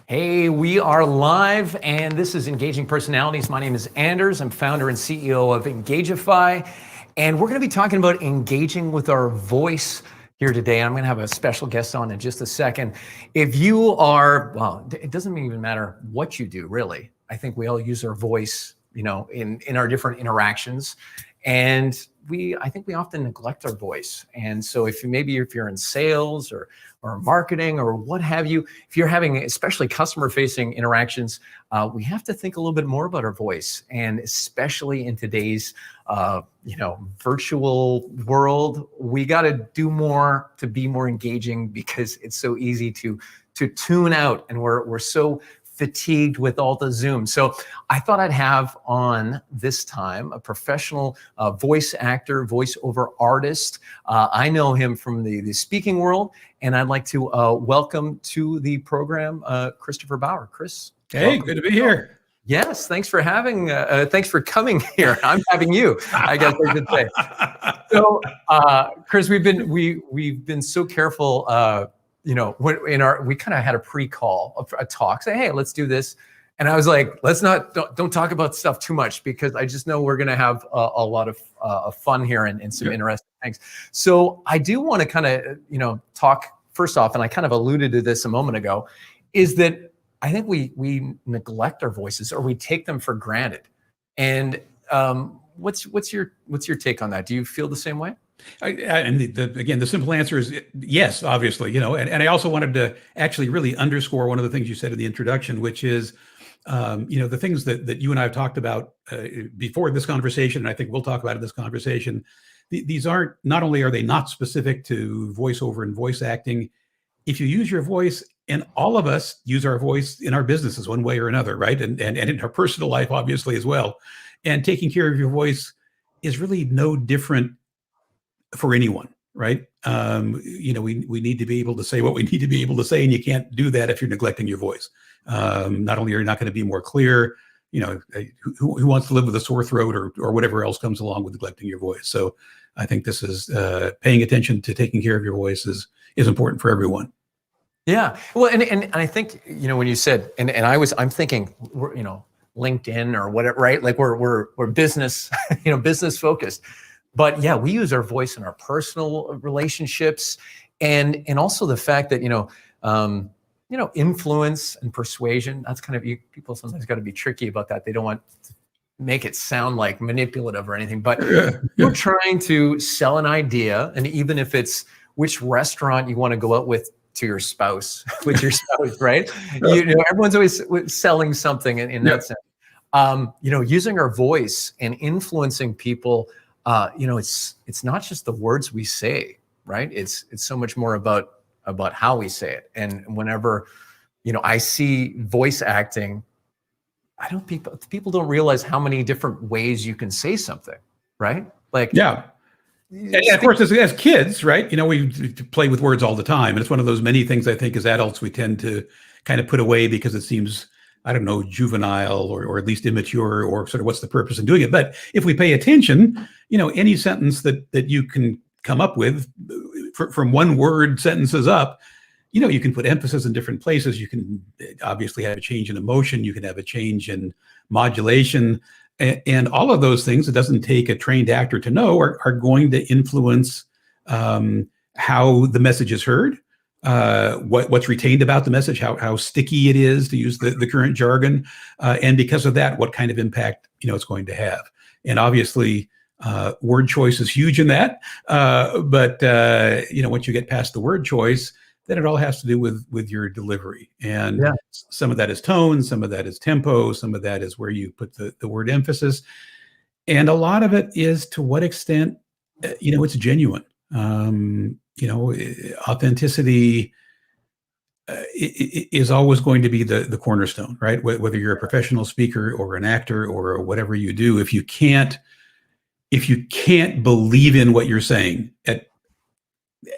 Hey, we are live, and this is Engaging Personalities. My name is Anders. I'm founder and CEO of Engagify, and we're going to be talking about engaging with our voice here today. I'm going to have a special guest on in just a second. If you are, well, it doesn't even matter what you do, really. I think we all use our voice, in our different interactions, and I think we often neglect our voice. And so if you're in sales or marketing or what have you, if you're having especially customer facing interactions, we have to think a little bit more about our voice. And especially in today's, virtual world, we got to do more to be more engaging, because it's so easy to tune out, and we're so fatigued with all the Zoom. So I thought I'd have on this time a professional voice actor, voiceover artist. I know him from the speaking world, and I'd like to welcome to the program Christopher Bauer. Chris. Hey, welcome. Good to be here. Yes, thanks for coming here. I'm having you, I guess I should say. So, Chris, we've been so careful. We kind of had a pre-call, a talk, say, hey, let's do this. And I was like, don't talk about stuff too much, because I just know we're going to have a lot of fun here and some interesting things. So I do want to kind of, talk first off, and I kind of alluded to this a moment ago, is that I think we neglect our voices, or we take them for granted. And what's your take on that? Do you feel the same way? Again, the simple answer is yes, obviously, and I also wanted to actually really underscore one of the things you said in the introduction, which is, the things that you and I have talked about before this conversation, and I think we'll talk about in this conversation. These not only are they not specific to voiceover and voice acting. If you use your voice, and all of us use our voice in our businesses one way or another, right? And in our personal life, obviously, as well. And taking care of your voice is really no different for anyone, right? We need to be able to say what we need to be able to say, and you can't do that if you're neglecting your voice. Not only are you not going to be more clear, who wants to live with a sore throat or whatever else comes along with neglecting your voice. So I think this is paying attention to taking care of your voice is important for everyone. Yeah, well, and I think when you said, and I'm thinking, LinkedIn or whatever, right? Like we're business, business focused. But yeah, we use our voice in our personal relationships, and also the fact that influence and persuasion. That's kind of, people sometimes got to be tricky about that. They don't want to make it sound like manipulative or anything. But you're trying to sell an idea, and even if it's which restaurant you want to go out with your spouse, right? Everyone's always selling something in that sense. Using our voice and influencing people. It's not just the words we say, right? It's so much more about how we say it. And whenever, I see voice acting, people don't realize how many different ways you can say something, right? Like, yeah. And of course, as kids, right? We play with words all the time. And it's one of those many things I think as adults we tend to kind of put away because it seems, I don't know, juvenile or at least immature, or sort of what's the purpose in doing it. But if we pay attention, any sentence that you can come up with from one word sentences up, you can put emphasis in different places. You can obviously have a change in emotion. You can have a change in modulation. And all of those things, it doesn't take a trained actor to know, are going to influence how the message is heard. What's retained about the message, how sticky it is, to use the current jargon, and because of that, what kind of impact it's going to have. And obviously, word choice is huge in that. But once you get past the word choice, then it all has to do with your delivery. And some of that is tone, some of that is tempo, some of that is where you put the word emphasis, and a lot of it is to what extent it's genuine. Authenticity is always going to be the cornerstone, right? Whether you're a professional speaker or an actor or whatever you do, if you can't believe in what you're saying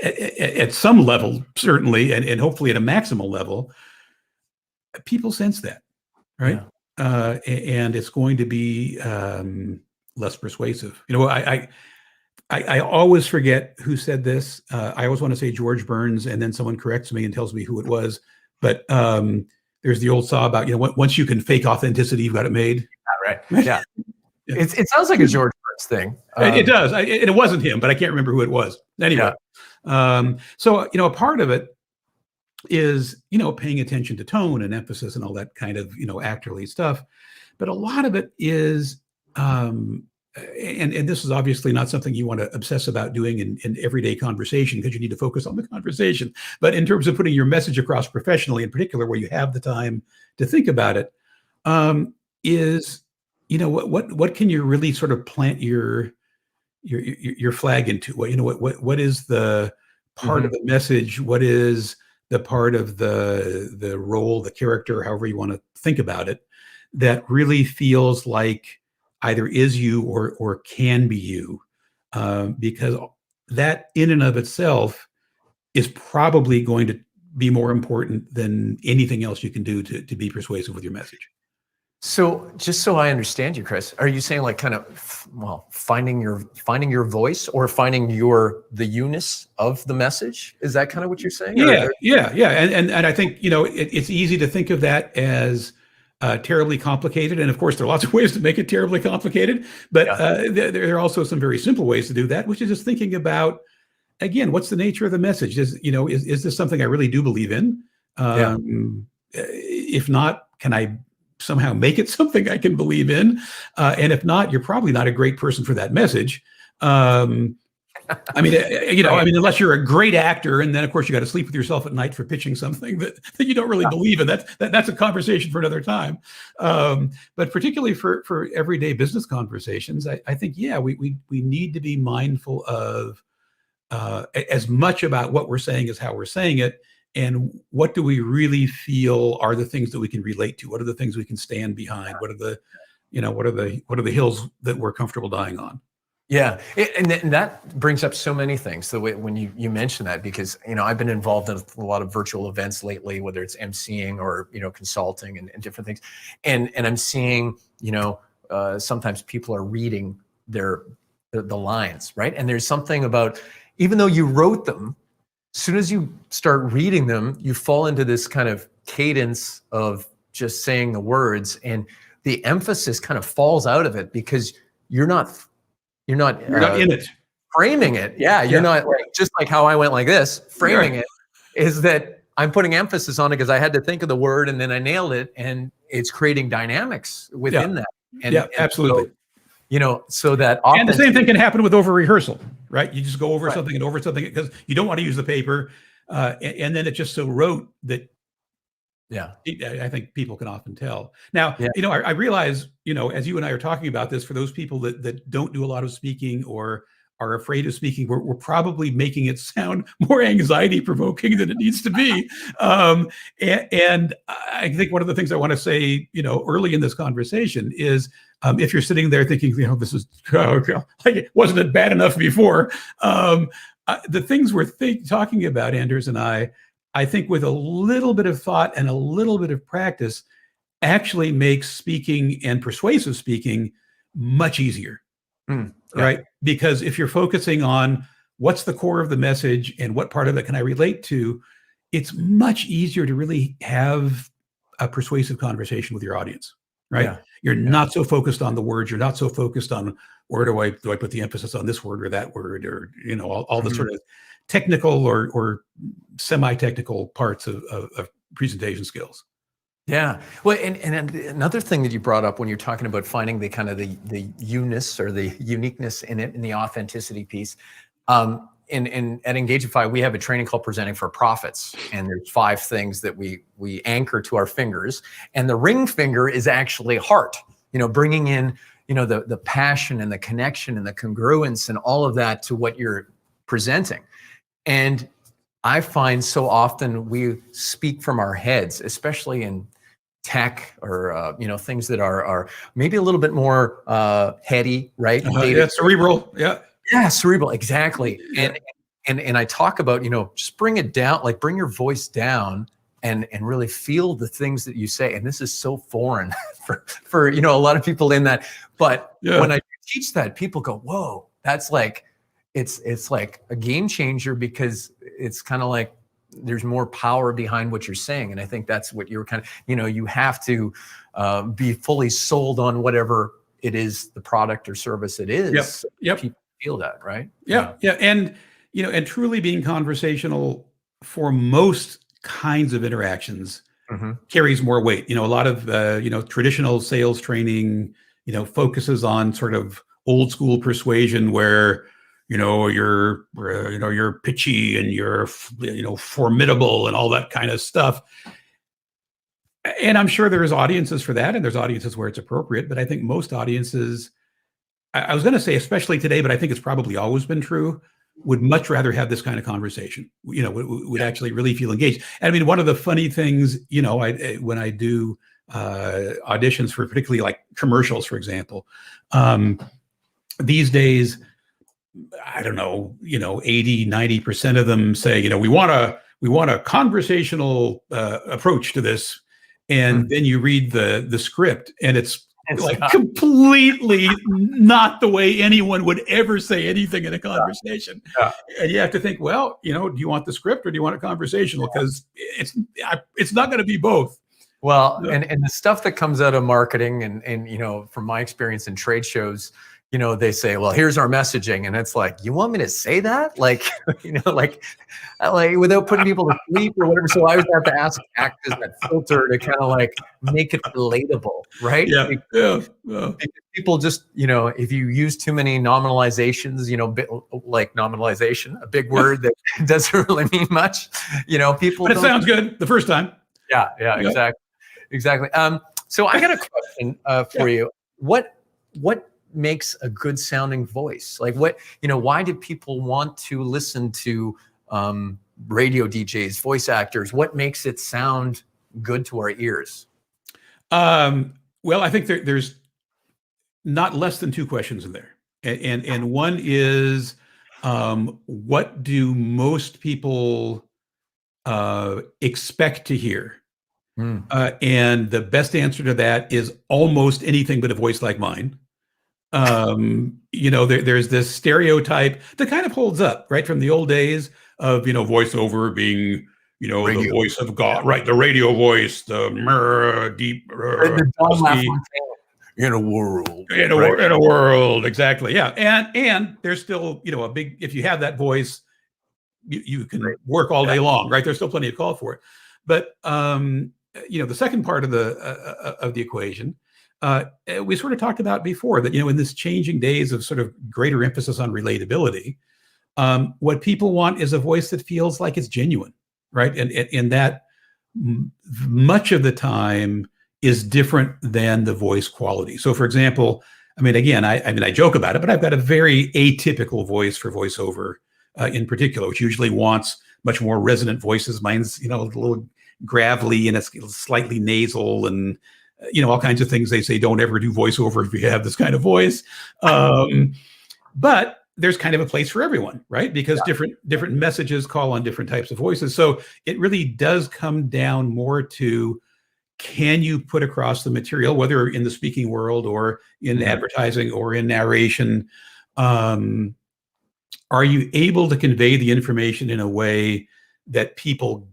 at some level, certainly, and hopefully at a maximal level, people sense that, right? Yeah. And it's going to be less persuasive. I always forget who said this. I always want to say George Burns, and then someone corrects me and tells me who it was. But there's the old saw about, once you can fake authenticity, you've got it made. Right. Yeah. It sounds like a George Burns thing. It does. It wasn't him, but I can't remember who it was. Anyway, so a part of it is paying attention to tone and emphasis and all that kind of actorly stuff, but a lot of it is and this is obviously not something you want to obsess about doing in everyday conversation, because you need to focus on the conversation. But in terms of putting your message across professionally, in particular, where you have the time to think about it, is what can you really sort of plant your flag into? What is the part of the message? What is the part of the role, the character, however you want to think about it, that really feels like either is you or can be you, because that in and of itself is probably going to be more important than anything else you can do to be persuasive with your message. So just so I understand you, Chris, are you saying like kind of, finding your voice, or finding the you-ness of the message? Is that kind of what you're saying? Yeah. And I think, it's easy to think of that as terribly complicated. And of course, there are lots of ways to make it terribly complicated, but there are also some very simple ways to do that, which is just thinking about, again, what's the nature of the message? Is this something I really do believe in? If not, can I somehow make it something I can believe in? And if not, you're probably not a great person for that message. Unless you're a great actor, and then of course you got to sleep with yourself at night for pitching something that you don't really believe in. That's a conversation for another time. But particularly for everyday business conversations, I think we need to be mindful of as much about what we're saying as how we're saying it, and what do we really feel are the things that we can relate to. What are the things we can stand behind? What are the what are the hills that we're comfortable dying on? Yeah, and that brings up so many things. The way when you mention that, because I've been involved in a lot of virtual events lately, whether it's emceeing or consulting and different things, and I'm seeing sometimes people are reading the lines, right? And there's something about, even though you wrote them, as soon as you start reading them, you fall into this kind of cadence of just saying the words, and the emphasis kind of falls out of it, because you're not in it, framing it. You're not just like how I went like this, framing it is that I'm putting emphasis on it because I had to think of the word and then I nailed it, and it's creating dynamics within that. And absolutely. So that and the same thing can happen with over rehearsal, right? You just go over something and over something because you don't want to use the paper, and then it's just so rote that I think people can often tell. Now, I realize, as you and I are talking about this, for those people that don't do a lot of speaking or are afraid of speaking, we're probably making it sound more anxiety provoking than it needs to be. And I think one of the things I want to say, early in this conversation is, if you're sitting there thinking, this is, like, wasn't it bad enough before? The things we're talking about, Anders and I think with a little bit of thought and a little bit of practice actually makes speaking and persuasive speaking much easier, right? Because if you're focusing on what's the core of the message and what part of it can I relate to, it's much easier to really have a persuasive conversation with your audience, right? You're not so focused on the words. You're not so focused on where do I put the emphasis on this word or that word, or all the sort of technical or semi-technical parts of presentation skills. Yeah. Well, and another thing that you brought up when you're talking about finding the kind of the you-ness or the uniqueness in it, and the authenticity piece. At Engagify, we have a training called Presenting for Profits, and there's 5 things that we anchor to our fingers, and the ring finger is actually heart. Bringing in the passion and the connection and the congruence and all of that to what you're presenting. And I find so often we speak from our heads, especially in tech or things that are maybe a little bit more heady, right? Cerebral. Yeah, cerebral, exactly. And I talk about, just bring it down, like bring your voice down and really feel the things that you say. And this is so foreign for a lot of people in that. But when I teach that, people go, whoa, that's like, it's like a game changer, because it's kind of like, there's more power behind what you're saying. And I think that's what you're kind of, you have to be fully sold on whatever it is, the product or service it is. Yep. People feel that, right? Yeah. And, and truly being conversational for most kinds of interactions carries more weight. A lot of, traditional sales training, focuses on sort of old school persuasion where, you're pitchy and you're, formidable and all that kind of stuff. And I'm sure there's audiences for that, and there's audiences where it's appropriate. But I think most audiences, I was going to say, especially today, but I think it's probably always been true, would much rather have this kind of conversation, would actually really feel engaged. And I mean, one of the funny things, when I do auditions for particularly like commercials, for example, these days, I don't know, 80, 90% of them say, we want a conversational approach to this. And then you read the script and it's like completely not the way anyone would ever say anything in a conversation. Yeah. And you have to think, well, do you want the script or do you want it conversational? Because it's not going to be both. Well, and the stuff that comes out of marketing and from my experience in trade shows, they say, well, here's our messaging. And it's like, you want me to say that? Like, like without putting people to sleep or whatever. So I always have to act as that filter to kind of like make it relatable, right? Yeah. People just, if you use too many nominalizations, like nominalization, a big word that doesn't really mean much, people. But it sounds good the first time. Yeah, exactly. So I got a question for you. What makes a good sounding voice? Like why do people want to listen to radio DJs, voice actors? What makes it sound good to our ears? Well, I think there's not less than two questions in there. And one is, what do most people expect to hear? And the best answer to that is almost anything but a voice like mine. There's this stereotype that kind of holds up, right, from the old days of, voiceover being, radio. The voice of God, right? The radio voice, the deep, in a world, in a world, exactly, yeah. And there's still, a big, if you have that voice, you can work all day long, right? There's still plenty of call for it. But the second part of the equation. We sort of talked about before that, in this changing days of sort of greater emphasis on relatability, what people want is a voice that feels like it's genuine, right? And that much of the time is different than the voice quality. So, for example, I joke about it, but I've got a very atypical voice for voiceover in particular, which usually wants much more resonant voices. Mine's, a little gravelly and it's slightly nasal and all kinds of things. They say don't ever do voiceover if you have this kind of voice. But there's kind of a place for everyone, right? Because different messages call on different types of voices. So it really does come down more to, can you put across the material, whether in the speaking world or in advertising or in narration? Are you able to convey the information in a way that people,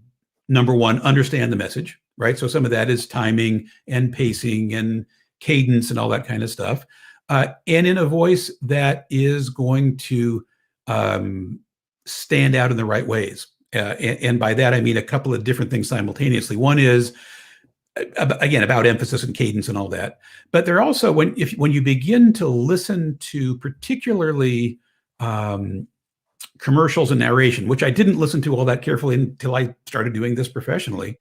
number one, understand the message? Right. So some of that is timing and pacing and cadence and all that kind of stuff. And in a voice that is going to stand out in the right ways. And by that, I mean a couple of different things simultaneously. One is, again, about emphasis and cadence and all that. But they're also, when you begin to listen to particularly commercials and narration, which I didn't listen to all that carefully until I started doing this professionally,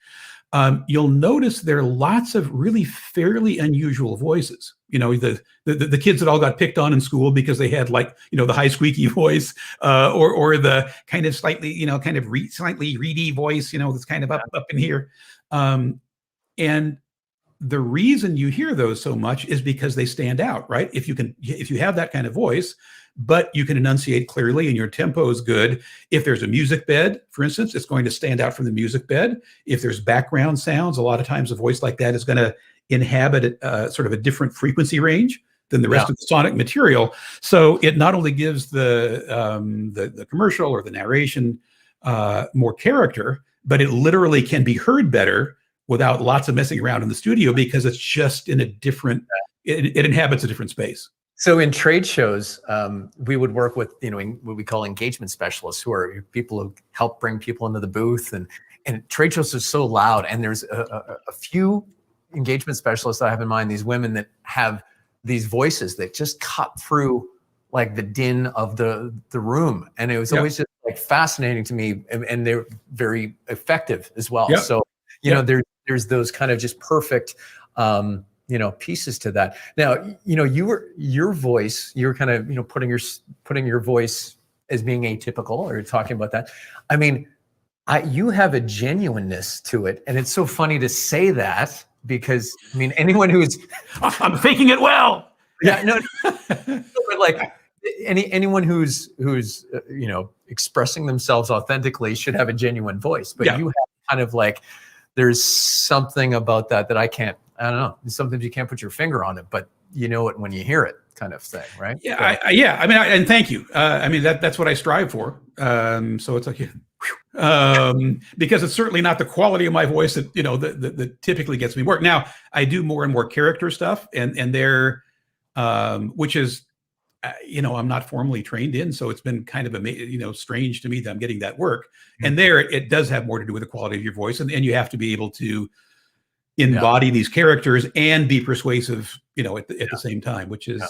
you'll notice there are lots of really fairly unusual voices. The kids that all got picked on in school because they had the high squeaky voice, or the kind of slightly, slightly reedy voice, that's kind of up in here. And the reason you hear those so much is because they stand out, right? If you have that kind of voice, but you can enunciate clearly and your tempo is good. If there's a music bed, for instance, it's going to stand out from the music bed. If there's background sounds, a lot of times a voice like that is going to inhabit sort of a different frequency range than the rest of the sonic material. So it not only gives the commercial or the narration more character, but it literally can be heard better without lots of messing around in the studio because it's just in a different, it inhabits a different space. So in trade shows, we would work with, what we call engagement specialists, who are people who help bring people into the booth. And trade shows are so loud. And there's a few engagement specialists that I have in mind, these women that have these voices that just cut through like the din of the room. And it was always just like fascinating to me, and they're very effective as well. Yep. So, there's those kind of just perfect, pieces to that. Now, your voice, you're kind of, putting your voice as being atypical, or talking about that. I mean, you have a genuineness to it. And it's so funny to say that, because I mean, anyone who's I'm faking it well. Yeah, no, but like anyone who's expressing themselves authentically should have a genuine voice. But you have kind of like, there's something about that I don't know. Sometimes you can't put your finger on it, but you know it when you hear it, kind of thing, right? Yeah, I mean, and thank you. I mean, that's what I strive for. So it's like, because it's certainly not the quality of my voice that that typically gets me work. Now I do more and more character stuff, and they're which is I'm not formally trained in, so it's been kind of strange to me that I'm getting that work. Mm-hmm. And there it does have more to do with the quality of your voice, and you have to be able to embody these characters and be persuasive at the same time, which is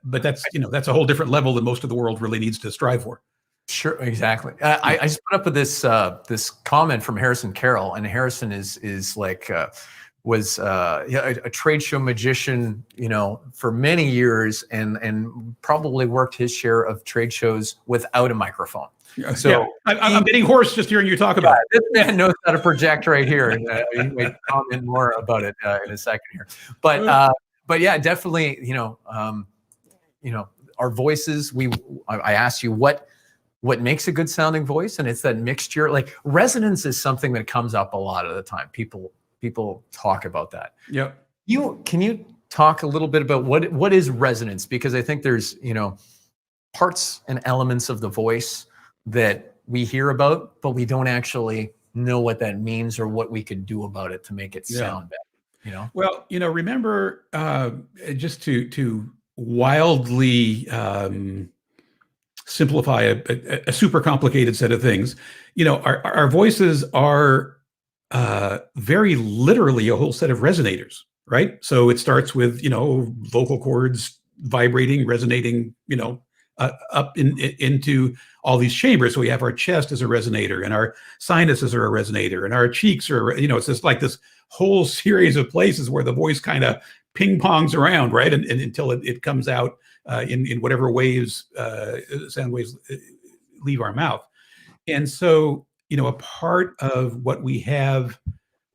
but that's that's a whole different level that most of the world really needs to strive for. Sure, exactly. I just put up with this comment from Harrison Carroll, and Harrison is like was a trade show magician, for many years, and probably worked his share of trade shows without a microphone. So I'm getting hoarse just hearing you talk about it. This man knows how to project right here. And he may comment more about it in a second here. But yeah, definitely, our voices. I asked you what makes a good sounding voice, and it's that mixture. Like resonance is something that comes up a lot of the time. People talk about that. Yep. Can you talk a little bit about what is resonance? Because I think there's parts and elements of the voice that we hear about, but we don't actually know what that means or what we could do about it to make it sound better. Well, remember, just to wildly simplify a super complicated set of things, our voices are very literally a whole set of resonators, right? So it starts with vocal cords vibrating, resonating, up into all these chambers. So we have our chest as a resonator, and our sinuses are a resonator, and our cheeks are, it's just like this whole series of places where the voice kind of ping pongs around, right? And until it comes out in whatever waves, sound waves leave our mouth. And so, a part of what we have,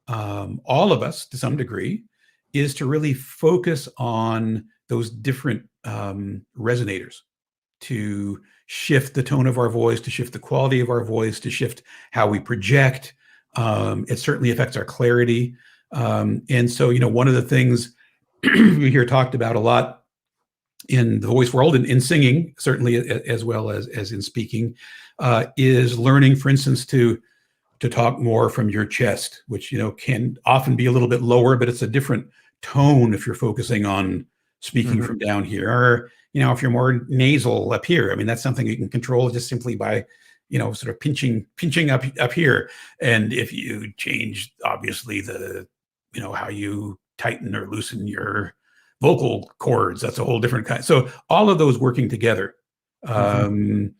all of us to some degree, is to really focus on those different resonators, to shift the tone of our voice, to shift the quality of our voice, to shift how we project. It certainly affects our clarity. And so, one of the things we hear talked about a lot in the voice world, and in singing, certainly as well as in speaking, is learning, for instance, to talk more from your chest, which, can often be a little bit lower, but it's a different tone if you're focusing on speaking from down here. Or, if you're more nasal up here, I mean, that's something you can control just simply by, sort of pinching up here. And if you change, obviously, the, how you tighten or loosen your vocal cords, that's a whole different kind. So all of those working together. And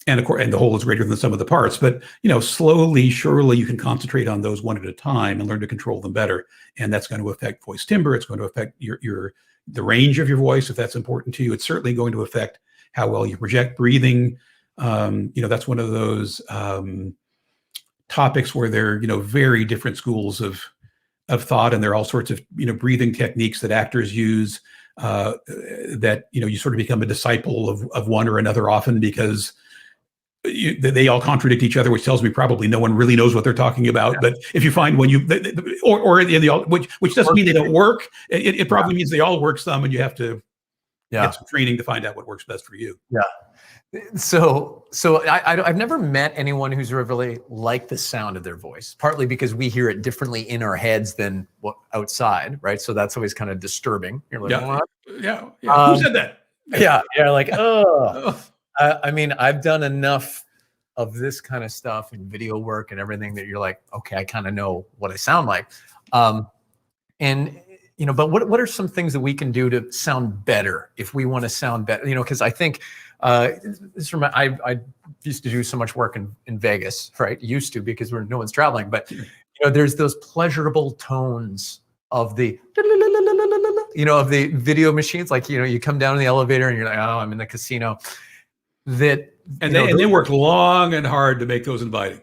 of course, and the whole is greater than the sum of the parts. But slowly, surely, you can concentrate on those one at a time and learn to control them better. And that's going to affect voice timbre. It's going to affect the range of your voice, if that's important to you. It's certainly going to affect how well you project breathing. That's one of those topics where there are very different schools of thought, and there are all sorts of breathing techniques that actors use. That you sort of become a disciple of one or another often, because they all contradict each other, which tells me probably no one really knows what they're talking about. But if you find one which doesn't mean they don't work, it probably means they all work some, and you have to get some training to find out what works best for you. Yeah. I've never met anyone who's really liked the sound of their voice, partly because we hear it differently in our heads than what outside, right? So that's always kind of disturbing. You're like, Yeah, what? yeah. Who said that? Yeah, like, oh. Oh, I mean, I've done enough of this kind of stuff and video work and everything that you're like, okay, I kind of know what I sound like. And but what are some things that we can do to sound better if we want to sound better? Because I think I used to do so much work in Vegas, right? Used to, because no one's traveling, but there's those pleasurable tones of the of the video machines. Like you come down in the elevator and you're like, oh, I'm in the casino. And they work long and hard to make those inviting.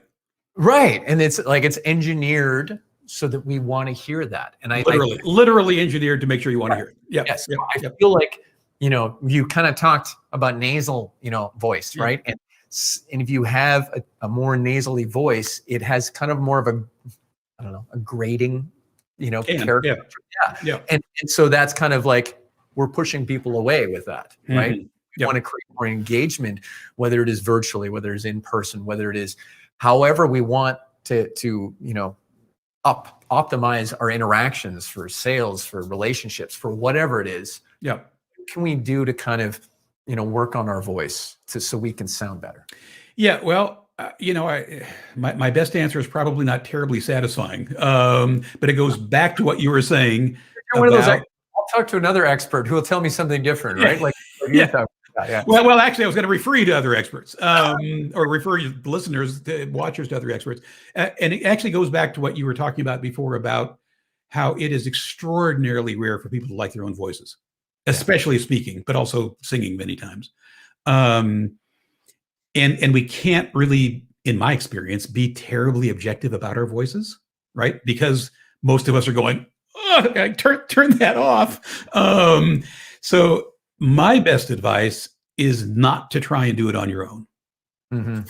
Right, and it's engineered so that we want to hear that. And literally engineered to make sure you want to hear it. Yeah. Yes. Yeah. I feel like, you kind of talked about nasal, voice, right? And if you have a more nasally voice, it has kind of more of a grating, character. Yeah. And so that's kind of like, we're pushing people away with that, right? Mm-hmm. We want to create more engagement, whether it is virtually, whether it's in person, whether it is however we want to optimize our interactions for sales, for relationships, for whatever it is. Yeah. What can we do to kind of, work on our voice so we can sound better? Yeah. Well, my best answer is probably not terribly satisfying, but it goes back to what you were saying. You're one of those. I'll talk to another expert who will tell me something different, right? Like, yeah. Well, actually, I was going to refer you to other experts, or refer you listeners, watchers, to other experts. And it actually goes back to what you were talking about before about how it is extraordinarily rare for people to like their own voices, especially speaking, but also singing many times. And we can't really, in my experience, be terribly objective about our voices, right? Because most of us are going, oh, turn that off. So my best advice is not to try and do it on your own. Mm-hmm.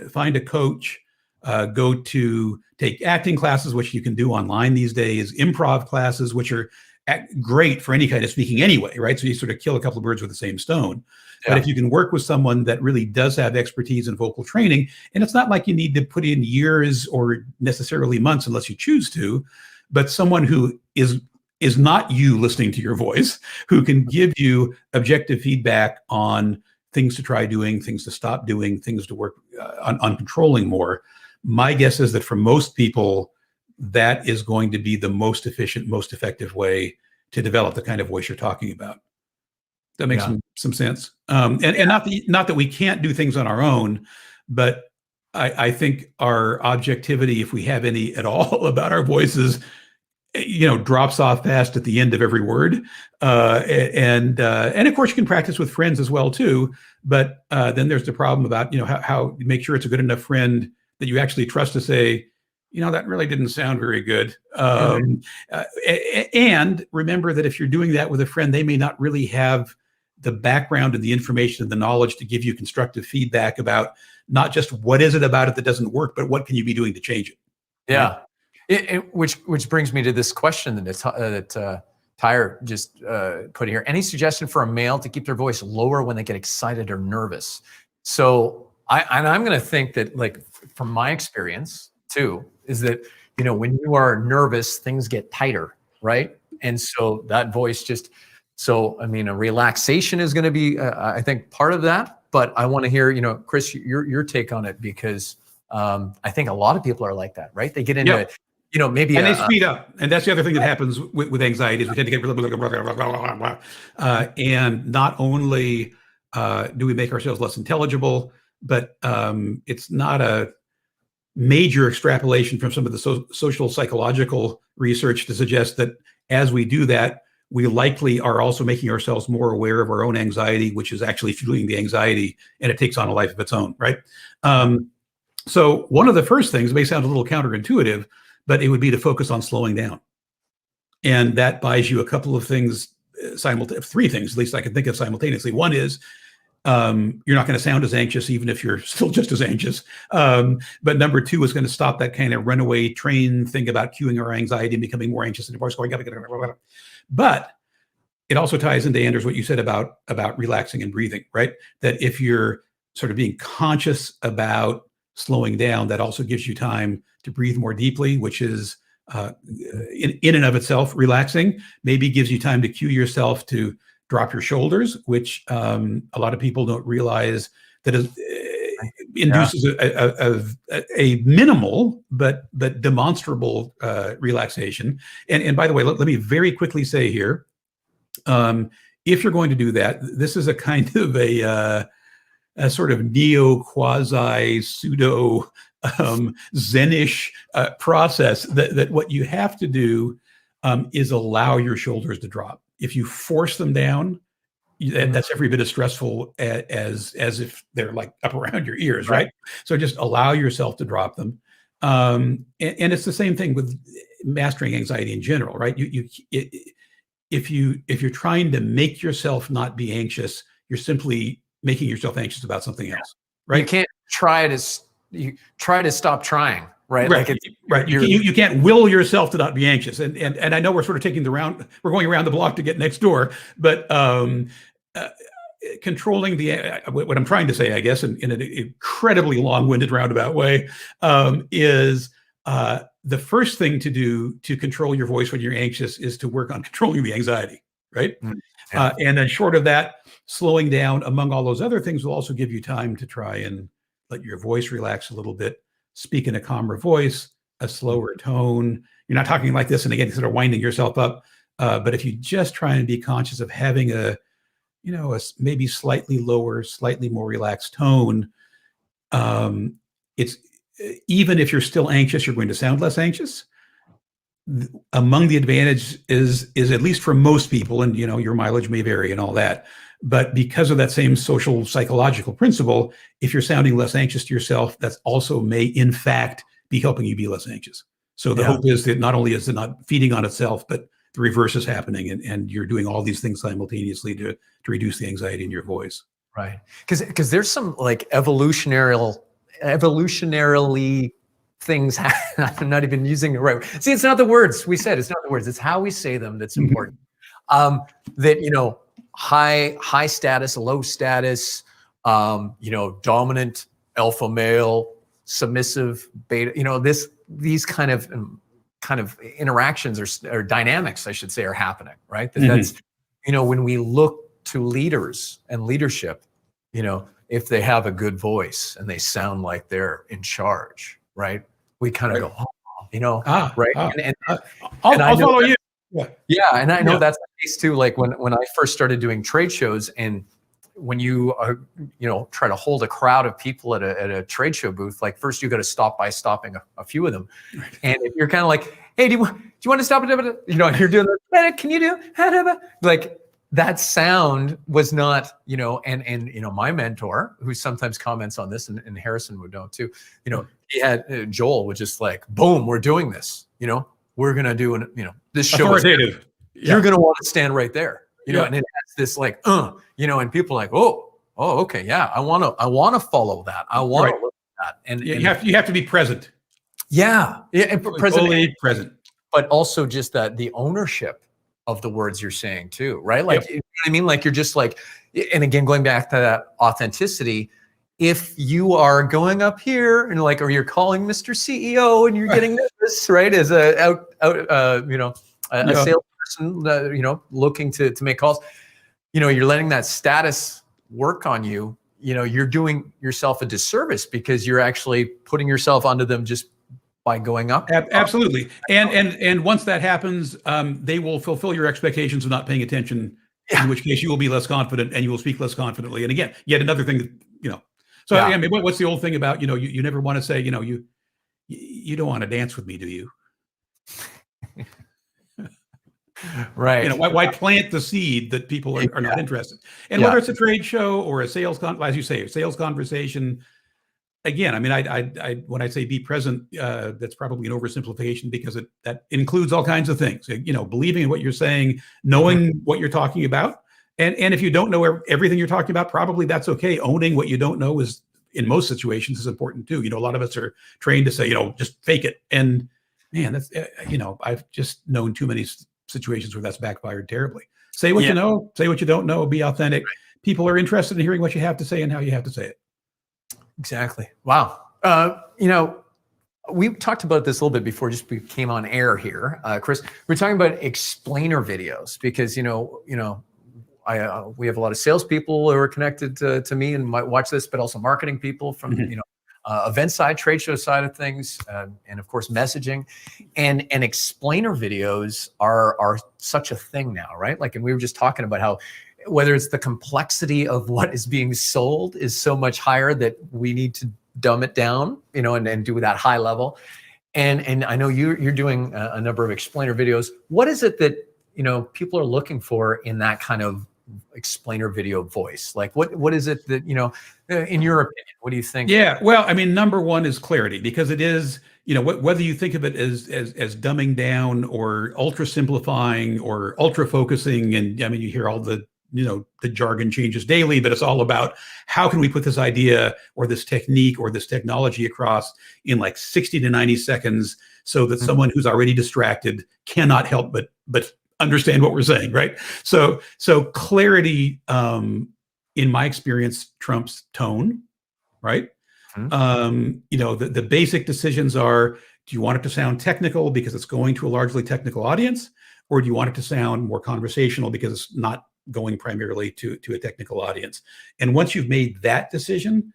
Find a coach, go to take acting classes, which you can do online these days, improv classes, which are great for any kind of speaking anyway, right? So you sort of kill a couple of birds with the same stone. Yeah. But if you can work with someone that really does have expertise in vocal training, and it's not like you need to put in years or necessarily months unless you choose to, but someone who is not you listening to your voice, who can give you objective feedback on things to try doing, things to stop doing, things to work on controlling more. My guess is that for most people, that is going to be the most efficient, most effective way to develop the kind of voice you're talking about. That makes some sense. And not that we can't do things on our own, but I think our objectivity, if we have any at all about our voices, drops off fast at the end of every word. And of course you can practice with friends as well too. But then there's the problem about, how you make sure it's a good enough friend that you actually trust to say, that really didn't sound very good. And remember that if you're doing that with a friend, they may not really have the background and the information and the knowledge to give you constructive feedback about not just what is it about it that doesn't work, but what can you be doing to change it? Yeah. Right? Which brings me to this question that Tyre just put here. Any suggestion for a male to keep their voice lower when they get excited or nervous? So I'm going to think that, like, from my experience too, is that, when you are nervous, things get tighter, right? And so that voice a relaxation is going to be, I think, part of that. But I want to hear, Chris, your take on it, because I think a lot of people are like that, right? They get into it. Maybe and they speed up, and that's the other thing that happens with anxiety is we tend to get blah, blah, blah, blah, blah, blah, blah. And not only do we make ourselves less intelligible, but it's not a major extrapolation from some of the social psychological research to suggest that as we do that, we likely are also making ourselves more aware of our own anxiety, which is actually fueling the anxiety, and it takes on a life of its own, right? So one of the first things may sound a little counterintuitive, but it would be to focus on slowing down. And that buys you a couple of things, three things, at least I can think of simultaneously. One is you're not going to sound as anxious, even if you're still just as anxious. But number two is going to stop that kind of runaway train thing about cueing our anxiety and becoming more anxious and voice going. But it also ties into, Anders, what you said about relaxing and breathing, right? That if you're sort of being conscious about slowing down, that also gives you time to breathe more deeply, which is in and of itself relaxing. Maybe gives you time to cue yourself to drop your shoulders, which a lot of people don't realize that induces a minimal but demonstrable relaxation. And by the way, let me very quickly say here, if you're going to do that, this is a kind of a sort of neo quasi pseudo Zenish process that what you have to do is allow your shoulders to drop. If you force them down, that's every bit as stressful as if they're like up around your ears, right? So just allow yourself to drop them. And it's the same thing with mastering anxiety in general, right? If you're trying to make yourself not be anxious, you're simply making yourself anxious about something else, right? You can't try to stop trying, right? Right. Like right. You can't will yourself to not be anxious. And I know we're sort of we're going around the block to get next door, but controlling what I'm trying to say, I guess, in an incredibly long-winded roundabout way, is the first thing to do to control your voice when you're anxious is to work on controlling the anxiety, right? And then short of that, slowing down among all those other things will also give you time to try and let your voice relax a little bit, speak in a calmer voice, a slower tone. You're not talking like this and again, sort of winding yourself up. But if you just try and be conscious of having a maybe slightly lower, slightly more relaxed tone, it's even if you're still anxious, you're going to sound less anxious. Among the advantage is at least for most people, and your mileage may vary and all that, but because of that same social psychological principle, if you're sounding less anxious to yourself, that's also may in fact be helping you be less anxious. So the hope is that not only is it not feeding on itself, but the reverse is happening, and you're doing all these things simultaneously to reduce the anxiety in your voice. Right. Because there's some like evolutionarily things. I'm not even using the right word. See, it's not the words we said. It's not the words. It's how we say them that's important. That high status, low status, dominant alpha male, submissive beta. These kind of interactions or dynamics, I should say, are happening. Right. That's when we look to leaders and leadership, if they have a good voice and they sound like they're in charge, right? We kind of go, right? I'll follow you. Yeah, and I know that's the case too. Like when I first started doing trade shows, and when you try to hold a crowd of people at a trade show booth, like first you got to stop by stopping a few of them, and if you're kind of like, hey, do you want to stop? And you're doing can you do like. That sound was not, and my mentor, who sometimes comments on this, and Harrison would know too, he had Joel was just like, boom, we're doing this, we're gonna do this show. Authoritative. You're gonna want to stand right there, and it has this like, and people are like, oh, okay, yeah, I want to follow that, I want to look at that, and you have to be present. And present, but also just that the ownership of the words you're saying too, right? Like, you know what I mean? Like, you're just like, and again, going back to that authenticity, if you are going up here and like, or you're calling Mr. CEO and you're getting nervous, right? As a salesperson, looking to make calls, you're letting that status work on you, you're doing yourself a disservice because you're actually putting yourself onto them just by going up. Absolutely. And once that happens, they will fulfill your expectations of not paying attention, in which case you will be less confident and you will speak less confidently. And again, yet another thing that, so I mean, what's the old thing about, you never want to say, you don't want to dance with me, do you? Right. Why plant the seed that people are not interested? And whether it's a trade show or a sales conversation, again, I mean, I when I say be present, that's probably an oversimplification because that includes all kinds of things. Believing in what you're saying, knowing what you're talking about, and if you don't know everything you're talking about, probably that's okay. Owning what you don't know is, in most situations, is important too. A lot of us are trained to say, just fake it, and man, that's I've just known too many situations where that's backfired terribly. Say what you know, say what you don't know, be authentic. People are interested in hearing what you have to say and how you have to say it. Exactly. Wow. We talked about this a little bit before just we came on air here, Chris. We're talking about explainer videos because we have a lot of salespeople who are connected to me and might watch this, but also marketing people from event side, trade show side of things, and of course messaging, and explainer videos are such a thing now, right? Like, and we were just talking about how whether it's the complexity of what is being sold is so much higher that we need to dumb it down, and do that high level. And I know you're doing a number of explainer videos. What is it that, people are looking for in that kind of explainer video voice? Like what is it that, in your opinion, what do you think? Yeah, well, I mean, number one is clarity, because it is, whether you think of it as dumbing down or ultra simplifying or ultra focusing. And I mean, you hear all the jargon changes daily, but it's all about how can we put this idea or this technique or this technology across in like 60 to 90 seconds so that someone who's already distracted cannot help but understand what we're saying, right? So clarity, in my experience, trumps tone, right? The basic decisions are, do you want it to sound technical because it's going to a largely technical audience, or do you want it to sound more conversational because it's not going primarily to a technical audience? And once you've made that decision,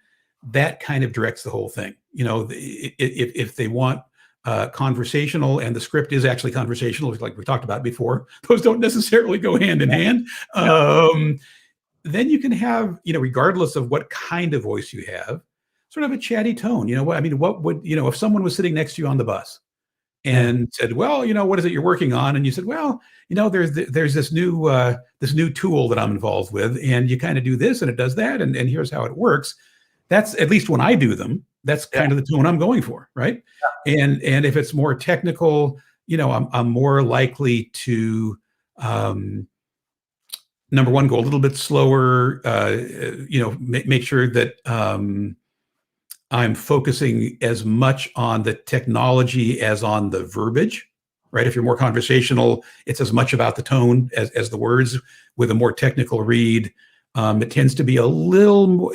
that kind of directs the whole thing. If they want conversational and the script is actually conversational, like we talked about before, those don't necessarily go hand in hand. Then you can have, regardless of what kind of voice you have, sort of a chatty tone. What would, if someone was sitting next to you on the bus and said, well, what is it you're working on? And you said, well, there's this new tool that I'm involved with, and you kind of do this and it does that, and here's how it works. That's, at least when I do them, that's kind of the tone I'm going for, right? And if it's more technical, I'm more likely to number one, go a little bit slower, make sure that I'm focusing as much on the technology as on the verbiage, right? If you're more conversational, it's as much about the tone as the words. With a more technical read, it tends to be a little more,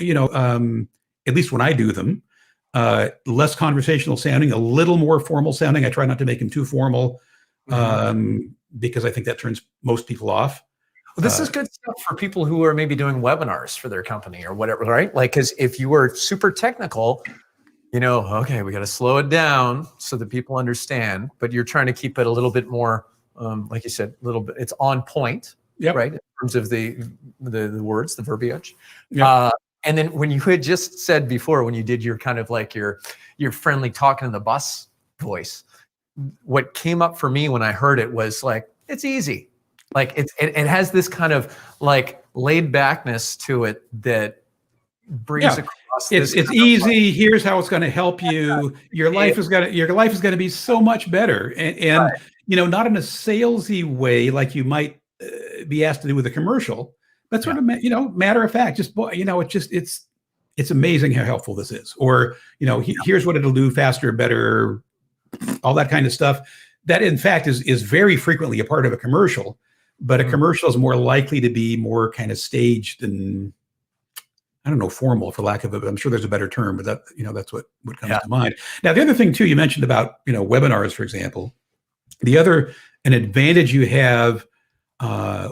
at least when I do them, less conversational sounding, a little more formal sounding. I try not to make them too formal because I think that turns most people off. Well, this is good stuff for people who are maybe doing webinars for their company or whatever, right? Like, because if you were super technical, okay, we got to slow it down so that people understand, but you're trying to keep it a little bit more, like you said, a little bit, it's on point, right? In terms of the words, the verbiage. And then when you had just said before, when you did your kind of like your friendly talking in the bus voice, what came up for me when I heard it was like, it's easy. Like it has this kind of like laid backness to it that brings across. It's easy. Here's how it's going to help you. Your life is going to be so much better, and not in a salesy way like you might be asked to do with a commercial, but sort of matter of fact. Just it's amazing how helpful this is. Or here's what it'll do faster, better, all that kind of stuff. That in fact is very frequently a part of a commercial. But a commercial is more likely to be more kind of staged and, I don't know, formal, for lack of it. I'm sure there's a better term, but that's what comes to mind. Now, the other thing too, you mentioned about, webinars, for example. An advantage you have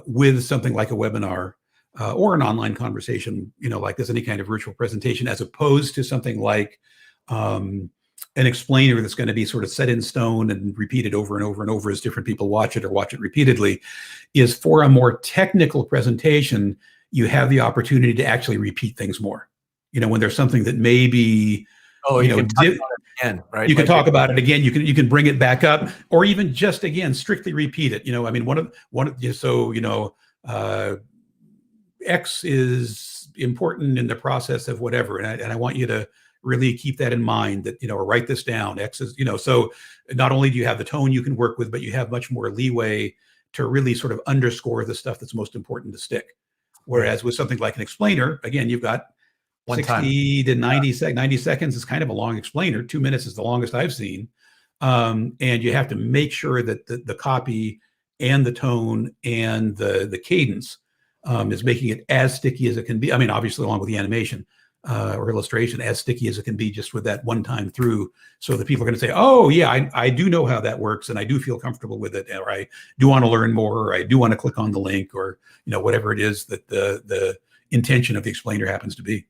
with something like a webinar or an online conversation, like this, any kind of virtual presentation, as opposed to something like an explainer that's going to be sort of set in stone and repeated over and over and over as different people watch it or watch it repeatedly, is for a more technical presentation, you have the opportunity to actually repeat things more. When there's something that maybe, you can talk about it again, right? You can talk about it again. You can bring it back up, or even just again strictly repeat it. X is important in the process of whatever, and I want you to really keep that in mind, that, or write this down. X is, so not only do you have the tone you can work with, but you have much more leeway to really sort of underscore the stuff that's most important to stick. Whereas with something like an explainer, again, you've got 60 to 90 seconds is kind of a long explainer. 2 minutes is the longest I've seen. And you have to make sure that the copy and the tone and the cadence is making it as sticky as it can be. I mean, obviously, along with the animation or illustration, as sticky as it can be just with that one time through, so that people are going to say, oh, yeah, I do know how that works, and I do feel comfortable with it, or I do want to learn more, or I do want to click on the link, or whatever it is that the intention of the explainer happens to be.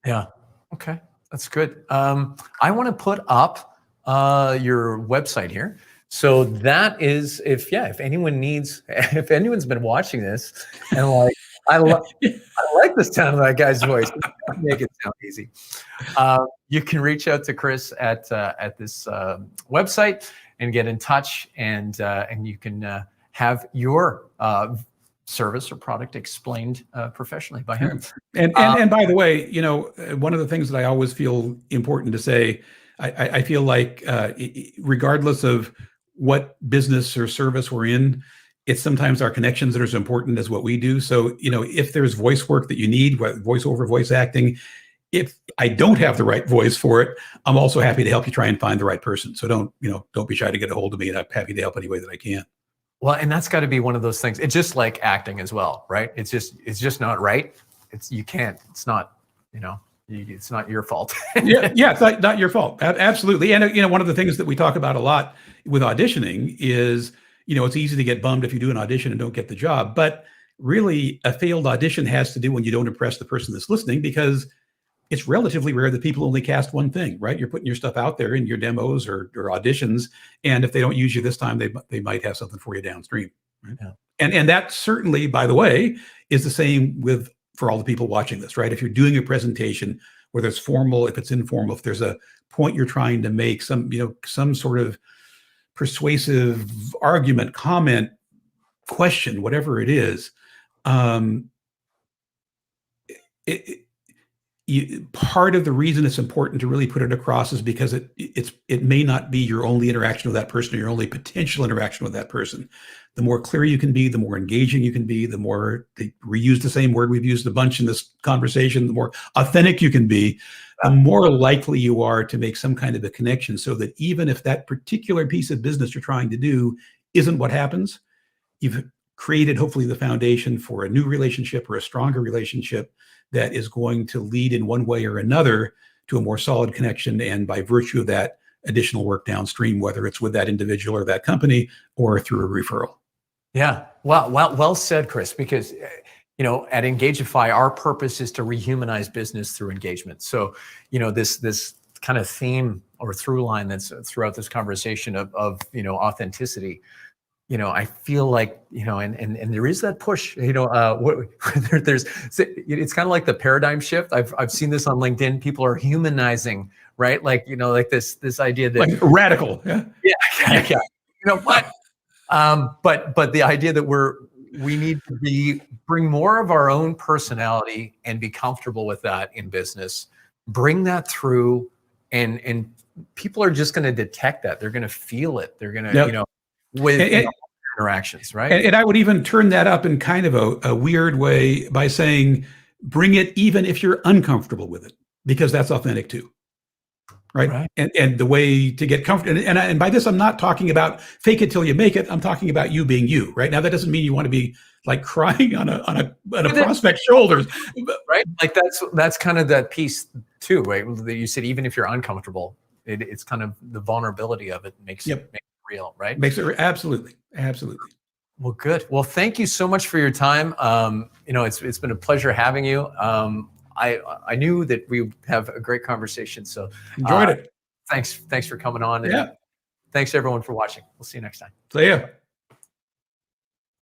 Yeah. Okay. That's good. I want to put up your website here. So that is, if anyone needs, if anyone's been watching this and like, I like the sound of that guy's voice. Make it sound easy. You can reach out to Chris at this website and get in touch, and you can have your service or product explained professionally by him. And by the way, one of the things that I always feel important to say, I feel like regardless of what business or service we're in, it's sometimes our connections that are as important as what we do. So, if there's voice work that you need, voiceover, voice acting, if I don't have the right voice for it, I'm also happy to help you try and find the right person. So don't be shy to get a hold of me, and I'm happy to help any way that I can. Well, and that's got to be one of those things. It's just like acting as well, right? It's just not right. It's not your fault. yeah, it's not your fault. Absolutely. And one of the things that we talk about a lot with auditioning is, it's easy to get bummed if you do an audition and don't get the job. But really, a failed audition has to do when you don't impress the person that's listening, because it's relatively rare that people only cast one thing, right? You're putting your stuff out there in your demos or auditions, and if they don't use you this time, they might have something for you downstream. Right? Yeah. And that certainly, by the way, is the same for all the people watching this, right? If you're doing a presentation, whether it's formal, if it's informal, if there's a point you're trying to make, some sort of persuasive argument, comment, question, whatever it is, part of the reason it's important to really put it across is because it may not be your only interaction with that person, or your only potential interaction with that person. The more clear you can be, the more engaging you can be, the more, to reuse the same word we've used a bunch in this conversation, the more authentic you can be, the more likely you are to make some kind of a connection, so that even if that particular piece of business you're trying to do isn't what happens, you've created hopefully the foundation for a new relationship or a stronger relationship that is going to lead in one way or another to a more solid connection, and by virtue of that, additional work downstream, whether it's with that individual or that company or through a referral. Yeah, well said, Chris, because at Engagify, our purpose is to rehumanize business through engagement. So, this kind of theme or through line that's throughout this conversation of authenticity. I feel like, and there is that push, there's, it's kind of like the paradigm shift. I've seen this on LinkedIn. People are humanizing, right? Like, like this idea that, like radical. Yeah. What? But the idea that we need to bring more of our own personality and be comfortable with that in business, bring that through, and people are just going to detect that. They're going to feel it. They're going to, with interactions, right? And I would even turn that up in kind of a weird way by saying, bring it even if you're uncomfortable with it, because that's authentic too. Right. And the way to get comfortable, and by this, I'm not talking about fake it till you make it. I'm talking about you being you. Right. Now, that doesn't mean you want to be like crying on a prospect's shoulders. Right. Like that's kind of that piece too, right? That you said, even if you're uncomfortable, it's kind of the vulnerability of it makes it real, right? Makes it absolutely. Well, good. Well, thank you so much for your time. It's been a pleasure having you. I knew that we would have a great conversation. So enjoyed it. Thanks for coming on. And thanks everyone for watching. We'll see you next time. See ya.